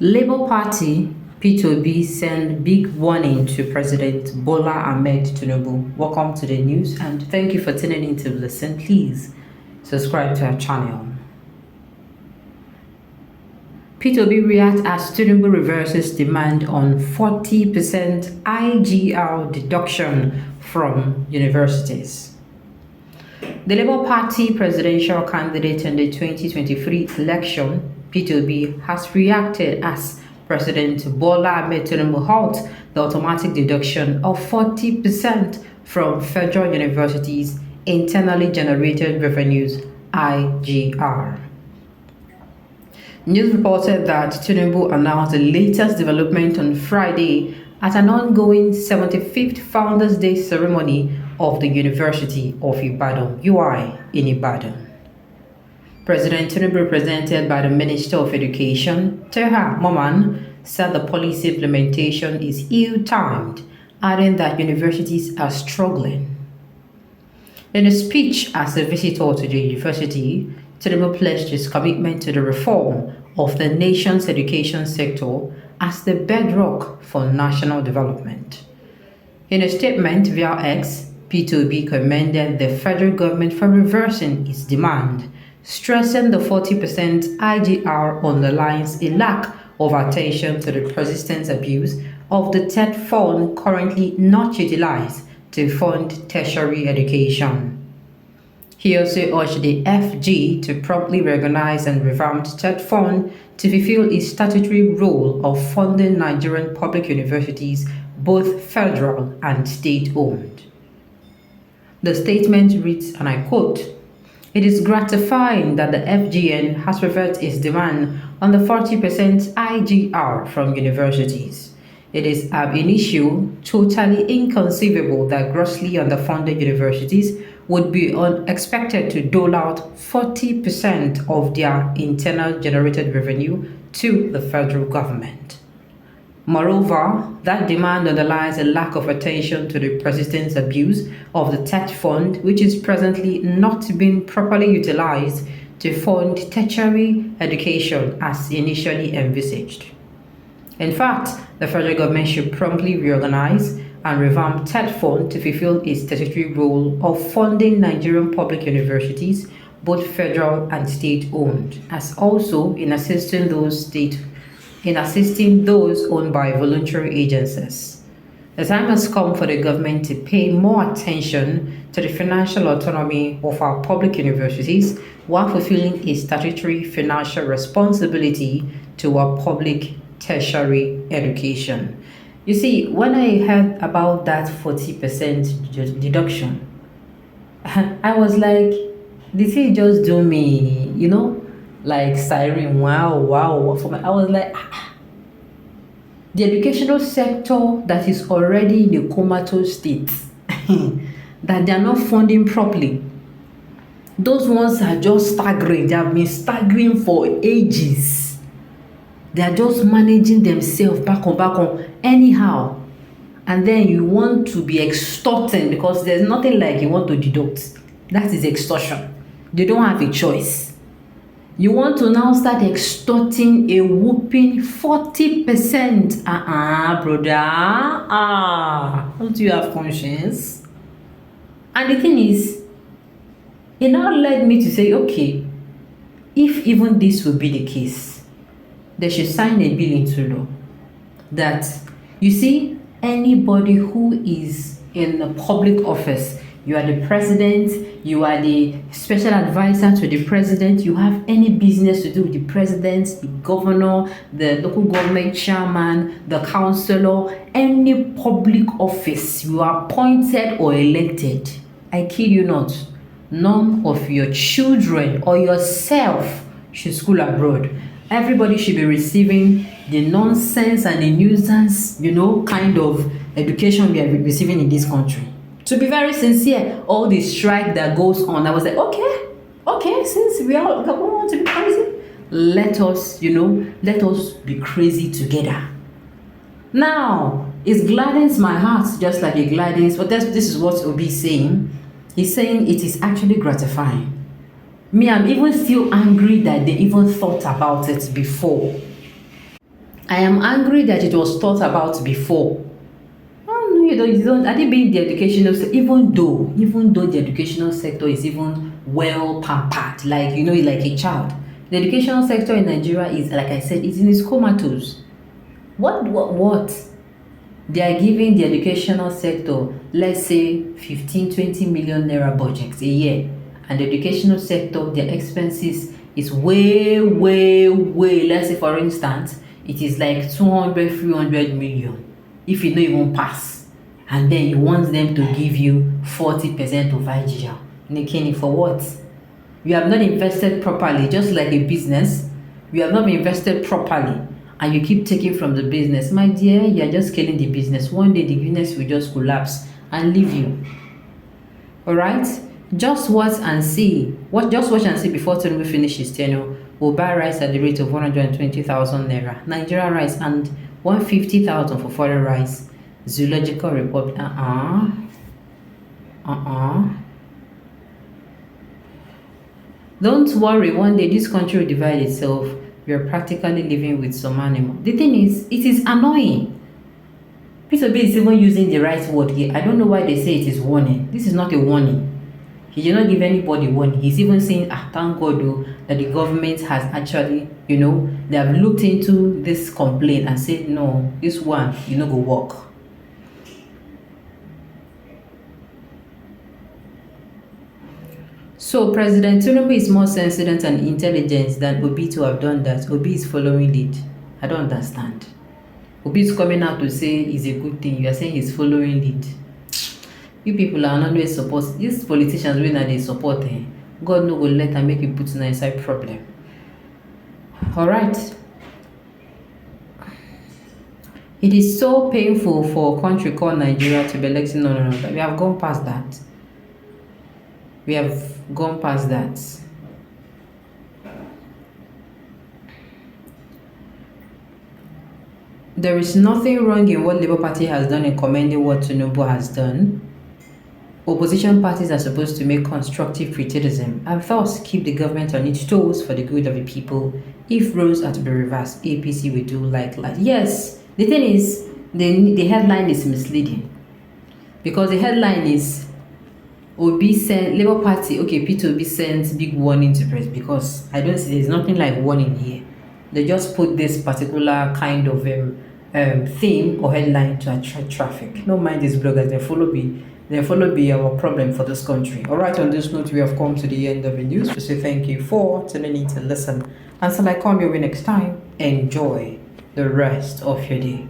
Labour Party P2B send big warning to President Bola Ahmed Tinubu. Welcome to the news and thank you for tuning in to listen. Please subscribe to our channel. P2B reacts as Tinubu reverses demand on 40% IGR deduction from universities. The Labour Party presidential candidate in the 2023 election, P2B, has reacted as President Bola Ahmed Tinubu halts the automatic deduction of 40% from federal universities' internally generated revenues, IGR. News reported that Tinubu announced the latest development on Friday at an ongoing 75th Founders' Day ceremony of the University of Ibadan, UI, in Ibadan. President Tinubu, represented by the Minister of Education, Teha Moman, said the policy implementation is ill-timed, adding that universities are struggling. In a speech as a visitor to the university, Tinubu pledged his commitment to the reform of the nation's education sector as the bedrock for national development. In a statement via X, P2B commended the federal government for reversing its demand, stressing the 40% IGR underlines a lack of attention to the persistent abuse of the TED fund currently not utilized to fund tertiary education. He also urged the FG to promptly recognize and revamp the TED fund to fulfill its statutory role of funding Nigerian public universities, both federal and state-owned. The statement reads, and I quote, "It is gratifying that the FGN has reversed its demand on the 40% IGR from universities. It is ab initio totally inconceivable that grossly underfunded universities would be expected to dole out 40% of their internal generated revenue to the federal government. Moreover, that demand underlies a lack of attention to the persistent abuse of the TED fund, which is presently not being properly utilized to fund tertiary education as initially envisaged. In fact, the federal government should promptly reorganize and revamp TED fund to fulfill its statutory role of funding Nigerian public universities, both federal and state-owned, as also in assisting those owned by voluntary agencies. The time has come for the government to pay more attention to the financial autonomy of our public universities while fulfilling its statutory financial responsibility to our public tertiary education." You see, when I heard about that 40% deduction, I was like, did he just do me, like siren? Wow. I was like, the educational sector that is already in a comatose state, that they are not funding properly. Those ones are just staggering. They have been staggering for ages. They are just managing themselves back on anyhow. And then you want to be extorting because there's nothing like you want to deduct. That is extortion. They don't have a choice. You want to now start extorting a whooping 40%. Brother. Don't you have conscience? And the thing is, it now led me to say, okay, if even this will be the case, they should sign a bill into law that, you see, anybody who is in a public office, you are the president, you are the special advisor to the president, you have any business to do with the president, the governor, the local government chairman, the councillor, any public office you are appointed or elected, I kid you not, none of your children or yourself should school abroad. Everybody should be receiving the nonsense and the nuisance, kind of education we are receiving in this country. To be very sincere, all the strike that goes on, I was like, okay, since we want to be crazy, let us be crazy together. Now, it gladdens my heart just like it gladdens, but this is what Obi is saying. He's saying it is actually gratifying. Me, I'm even still angry that they even thought about it before. I am angry that it was thought about before. Oh, no, you don't. I think being the educational even though the educational sector is even well pampered, like like a child, the educational sector in Nigeria is, like I said, is in its comatose. What? They are giving the educational sector, let's say 15-20 million naira budgets a year, and the educational sector, their expenses is way. Let's say, for instance, it is like 200-300 million, if you no even pass, and then you want them to give you 40% of IGR. Nikini, for what? You have not invested properly, just like a business. You have not been invested properly, and you keep taking from the business. My dear, you are just killing the business. One day the business will just collapse and leave you. All right? Just watch and see. Just watch and see before Tinubu finishes his tenure. We'll buy rice at the rate of 120,000 naira. Nigerian rice, and 150,000 for foreign rice. Zoological Republic. Don't worry, one day this country will divide itself. We are practically living with some animal. The thing is, it is annoying. P2B is even using the right word here. I don't know why they say it is warning. This is not a warning. He did not give anybody warning. He's even saying, thank God though, that the government has actually, they have looked into this complaint and said, no, this one, go work. So President Tinubu is more sensitive and intelligent than Obi to have done that. Obi is following lead. I don't understand. Obi is coming out to say it's a good thing. You are saying he's following lead. You people are not always support. These politicians when they support God no go let them make you put in inside problem. Alright. It is so painful for a country called Nigeria to be electing. No. We have gone past that. We have gone past that. There is nothing wrong in what Labour Party has done in commending what Tinubu has done. Opposition parties are supposed to make constructive criticism and thus keep the government on its toes for the good of the people. If roles are to be reversed, APC will do likewise. Yes, the thing is, the headline is misleading, because the headline is Obi sent Labour Party, P2B sends big warning to press, because I don't see, there's nothing like warning here. They just put this particular kind of theme or headline to attract traffic. No mind these bloggers, they follow be our problem for this country. Alright, on this note, we have come to the end of the news. We say thank you for tuning in to listen. Until I come your way next time, enjoy the rest of your day.